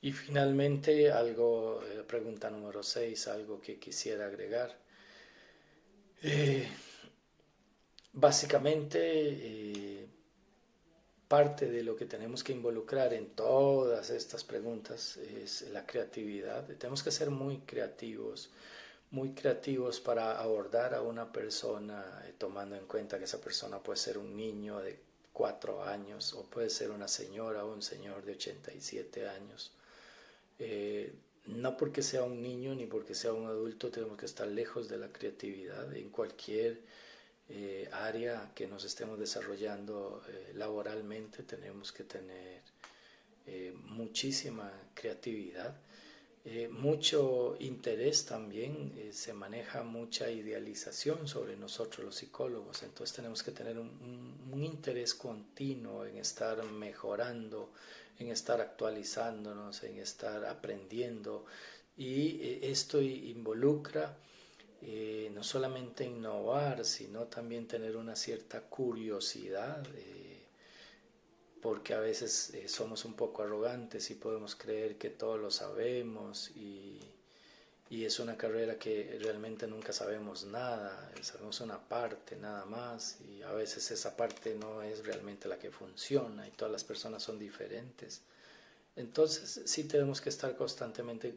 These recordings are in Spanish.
Y finalmente, algo, pregunta número 6, algo que quisiera agregar. Eh, Básicamente, parte de lo que tenemos que involucrar en todas estas preguntas es la creatividad. Tenemos que ser muy creativos para abordar a una persona, tomando en cuenta que esa persona puede ser un niño de 4 años o puede ser una señora o un señor de 87 años. No porque sea un niño ni porque sea un adulto tenemos que estar lejos de la creatividad en cualquier área que nos estemos desarrollando laboralmente. Tenemos que tener muchísima creatividad, mucho interés también. Se maneja mucha idealización sobre nosotros los psicólogos, entonces tenemos que tener un interés continuo en estar mejorando, en estar actualizándonos, en estar aprendiendo, y esto involucra no solamente innovar, sino también tener una cierta curiosidad, porque a veces somos un poco arrogantes y podemos creer que todo lo sabemos, y es una carrera que realmente nunca sabemos nada, sabemos una parte nada más, y a veces esa parte no es realmente la que funciona y todas las personas son diferentes. Entonces sí tenemos que estar constantemente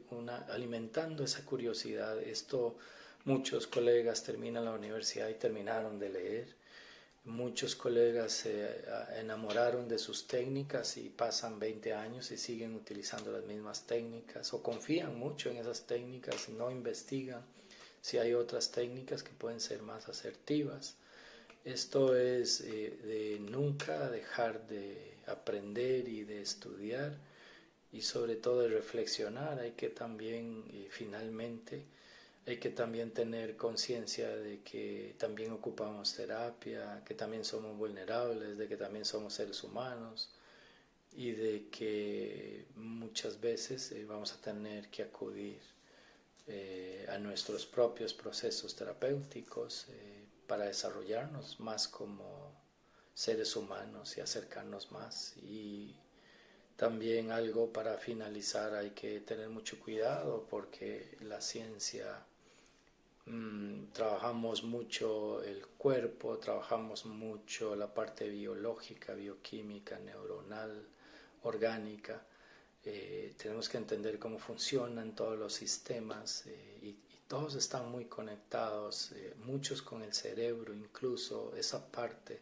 alimentando esa curiosidad. Esto muchos colegas terminan la universidad y terminaron de leer. Muchos colegas se enamoraron de sus técnicas y pasan 20 años y siguen utilizando las mismas técnicas o confían mucho en esas técnicas, no investigan si hay otras técnicas que pueden ser más asertivas. Esto es de nunca dejar de aprender y de estudiar, y sobre todo de reflexionar. Hay que también, finalmente, hay que también tener conciencia de que también ocupamos terapia, que también somos vulnerables, de que también somos seres humanos y de que muchas veces vamos a tener que acudir a nuestros propios procesos terapéuticos para desarrollarnos más como seres humanos y acercarnos más. Y también algo para finalizar: hay que tener mucho cuidado porque la ciencia, trabajamos mucho el cuerpo, trabajamos mucho la parte biológica, bioquímica, neuronal, orgánica. Tenemos que entender cómo funcionan todos los sistemas, y todos están muy conectados, muchos con el cerebro, incluso esa parte.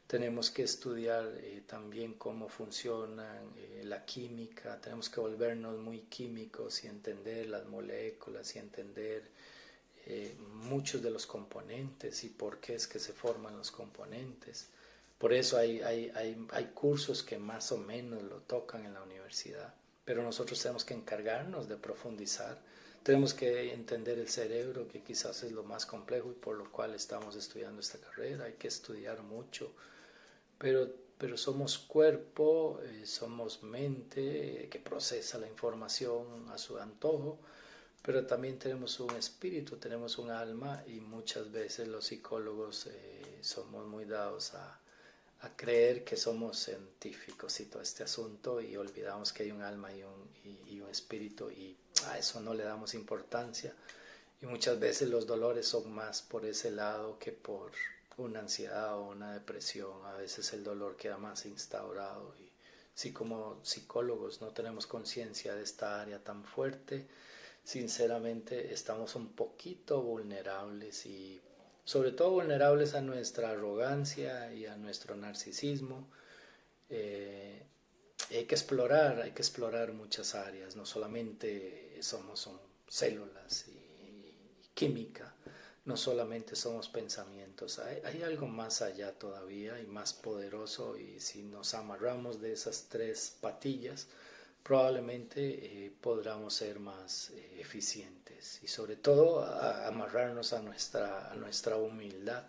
Tenemos que estudiar también cómo funciona la química, tenemos que volvernos muy químicos y entender las moléculas y entender muchos de los componentes y por qué es que se forman los componentes. Por eso hay cursos que más o menos lo tocan en la universidad, pero nosotros tenemos que encargarnos de profundizar. Tenemos que entender el cerebro, que quizás es lo más complejo y por lo cual estamos estudiando esta carrera. Hay que estudiar mucho, pero, pero somos cuerpo, somos mente que procesa la información a su antojo, pero también tenemos un espíritu, tenemos un alma, y muchas veces los psicólogos somos muy dados a creer que somos científicos y todo este asunto, y olvidamos que hay un alma y un espíritu, y a eso no le damos importancia. Y muchas veces los dolores son más por ese lado que por una ansiedad o una depresión. A veces el dolor queda más instaurado, y si como psicólogos no tenemos conciencia de esta área tan fuerte, sinceramente estamos un poquito vulnerables, y sobre todo vulnerables a nuestra arrogancia y a nuestro narcisismo. Eh, hay que explorar muchas áreas, no solamente son células y química, no solamente somos pensamientos, hay algo más allá todavía y más poderoso, y si nos amarramos de esas tres patillas, probablemente podamos ser más eficientes, y sobre todo amarrarnos a nuestra humildad,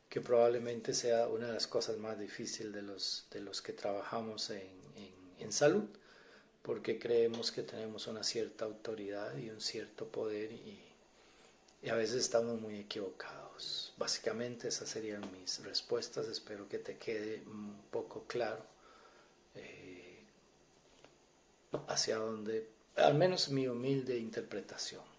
que probablemente sea una de las cosas más difíciles de los que trabajamos en salud, porque creemos que tenemos una cierta autoridad y un cierto poder, y a veces estamos muy equivocados. Básicamente esas serían mis respuestas, espero que te quede un poco claro. Eh, hacia donde, al menos mi humilde interpretación.